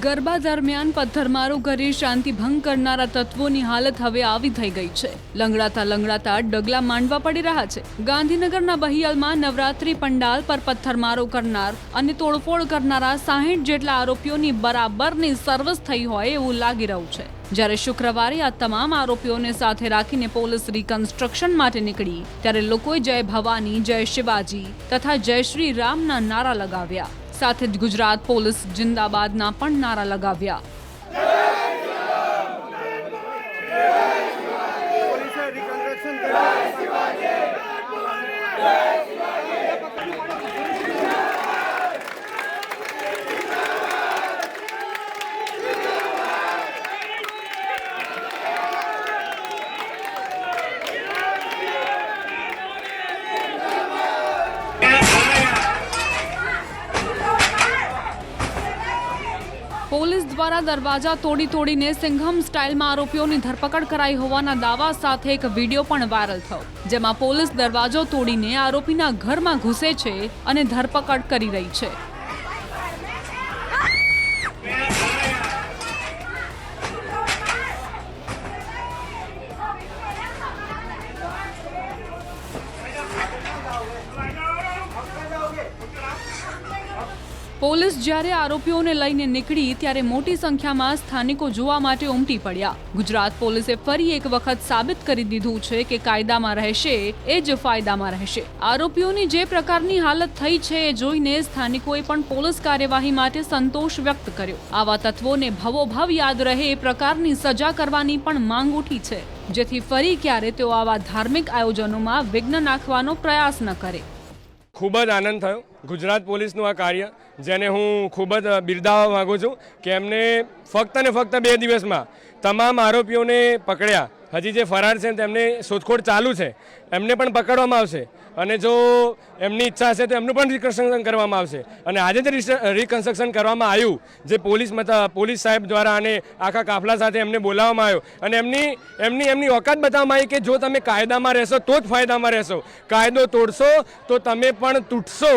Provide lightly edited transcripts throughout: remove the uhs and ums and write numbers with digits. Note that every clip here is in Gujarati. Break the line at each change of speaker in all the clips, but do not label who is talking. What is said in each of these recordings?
ગરબા દરમિયાન પથ્થરમારો કરી શાંતિ ભંગ કરનારા તત્વોની હાલત હવે આવી થઈ ગઈ છે। લંગડાતા ડગલા માંડવા પડી રહ્યા છે। ગાંધીનગરના બહિયાલમાં નવરાત્રી પંડાલ પર પથ્થરમારો કરનાર અને તોડફોડ કરનારા 60 જેટલા આરોપીઓની બરાબરની સર્વિસ થઈ હોય એવું લાગી રહ્યું છે। જ્યારે શુક્રવારે આ તમામ આરોપીઓને સાથે રાખીને પોલીસ રિકન્સ્ટ્રક્શન માટે નીકળી ત્યારે લોકોએ જય ભવાની, જય શિવાજી તથા જય શ્રી રામના નારા લગાવ્યા। સાથે જ ગુજરાત પોલીસ જિંદાબાદના પણ નારા લગાવ્યા। પોલીસ દ્વારા દરવાજા તોડીને સિંઘમ સ્ટાઇલમાં આરોપીઓની ધરપકડ કરાઈ હોવાના દાવા સાથે એક વિડીયો પણ વાયરલ થયો, જેમાં પોલીસ દરવાજો તોડીને આરોપીના ઘરમાં ઘૂસે છે અને ધરપકડ કરી રહી છે। પોલીસ જ્યારે આરોપીઓને લઈને નીકળી ત્યારે મોટી સંખ્યામાં સ્થાનિકો જોવા માટે ઉમટી પડ્યા। ગુજરાત પોલીસે ફરી એક વખત સાબિત કરી દીધું છે કે કાયદામાં રહેશે એ જ ફાયદામાં રહેશે। આરોપીઓની જે પ્રકારની હાલત થઈ છે એ જોઈને સ્થાનિકોએ પણ પોલીસ કાર્યવાહી માટે સંતોષ વ્યક્ત કર્યો। આવા તત્વોને ભવોભવ યાદ રહે એ પ્રકારની સજા કરવાની પણ માંગ ઉઠી છે, જેથી ફરી ક્યારે તેઓ આવા ધાર્મિક આયોજનોમાં વિઘ્ન નાખવાનો પ્રયાસ ન કરે।
ખૂબ જ આનંદ થયો ગુજરાત પોલીસનું આ કાર્ય, જેને હું ખૂબ જ બિરદાવવા માગું છું કે એમને ફક્ત ને ફક્ત 2 દિવસમાં તમામ આરોપીઓને પકડ્યા। હજી જે ફરાર છે તેમને શોધખોળ ચાલુ છે, એમને પણ પકડવામાં આવશે અને જો એમની ઈચ્છા હશે તો એમનું પણ રિકન્સ્ટ્રક્શન કરવામાં આવશે। અને આજે જે રિકન્સ્ટ્રક્શન કરવામાં આવ્યું, જે પોલીસ સાહેબ દ્વારા અને આખા કાફલા સાથે એમને બોલાવવામાં આવ્યો અને એમની ઓકાત બતાવવામાં આવી કે જો તમે કાયદામાં રહેશો તો જ ફાયદામાં રહેશો, કાયદો તોડશો તો તમે પણ તૂટશો।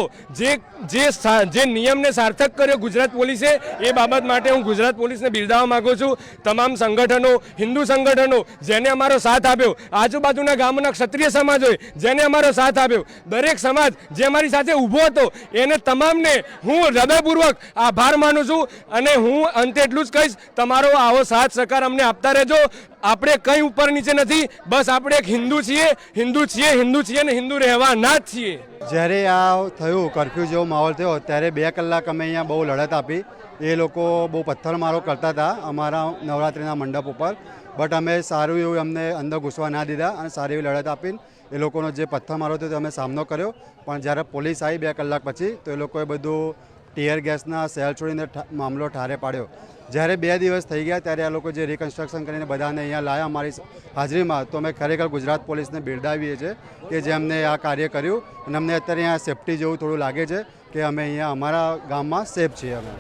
જે નિયમને સાર્થક કર્યો ગુજરાત પોલીસે, એ બાબત માટે હું ગુજરાત પોલીસને બિરદાવવા માગું છું। તમામ સંગઠનો, હિન્દુ સંગઠનો જેને અમારો સાથ આપ્યો, આજુબાજુના ગામોના ક્ષત્રિય સમાજ હોય જેને અમારો સાથ આપ્યો, દરેક સમાજ જે અમારી સાથે ઊભો હતો એને તમામને હું હૃદયપૂર્વક આભાર માનું છું। અને હું અંતે એટલું જ કહીશ, તમારો આવો સાથ સહકાર અમને આપતા રહેજો। આપણે કંઈ ઉપર નીચે નથી, બસ આપણે એક હિન્દુ છીએ ને હિન્દુ રહેવાના જ છીએ।
જ્યારે આ થયું કર્ફ્યુ જેવો માહોલ થયો ત્યારે 2 કલાક અમે અહીંયા બહુ લડત આપી। એ લોકો બહુ પથ્થરમારો કરતા હતા અમારા નવરાત્રિના મંડપ ઉપર, બટ અમે સારું એવું અમને અંદર ઘૂસવા ના દીધા અને સારી એવી લડત આપીને એ લોકોનો જે પથ્થરમારો થયો તે અમે સામનો કર્યો। પણ જ્યારે પોલીસ આવી 2 કલાક પછી તો એ લોકોએ બધું ટીયર ગેસના સેલ છોડીને મામલો ઠારે પાડ્યો। જ્યારે 2 દિવસ થઈ ગયા ત્યારે આ લોકો જે રિકન્સ્ટ્રક્શન કરીને બધાને અહીંયા લાવ્યા અમારી હાજરીમાં, તો અમે ખરેખર ગુજરાત પોલીસને બિરદાવીએ છીએ કે જે અમને આ કાર્ય કર્યું અને અમને અત્યારે અહીંયા સેફટી જેવું થોડું લાગે છે કે અમે અહીંયા અમારા ગામમાં સેફ છીએ અમે।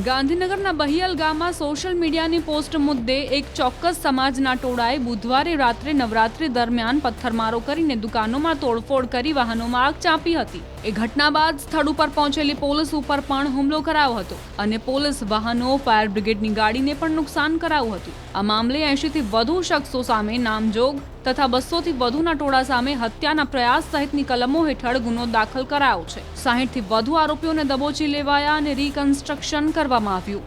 ગાંધીનગરના બહિયાલ ગામમાં સોશિયલ મીડિયાની પોસ્ટ મુદ્દે એક ચોક્કસ સમાજના ટોળાએ બુધવારે રાત્રે નવરાત્રી દરમિયાન પથ્થરમારો કરીને દુકાનોમાં તોડફોડ કરી વાહનોમાં આગ ચાંપી હતી। એ ઘટના બાદ સ્થળ ઉપર પહોંચેલી પોલીસ ઉપર પણ હુમલો કરાયો હતો અને પોલીસ વાહનો, ફાયર બ્રિગેડની ગાડીને પણ નુકસાન કરાયું હતું। આ મામલે 80થી વધુ શખ્સો સામે નામજોગ તથા 200થી વધુના ટોળા સામે હત્યાના પ્રયાસ સહિતની કલમો હેઠળ ગુનો દાખલ કરાયો છે। 60થી વધુ આરોપીઓને દબોચી લેવાયા અને રિકન્સ્ટ્રક્શન કરવામાં આવ્યું।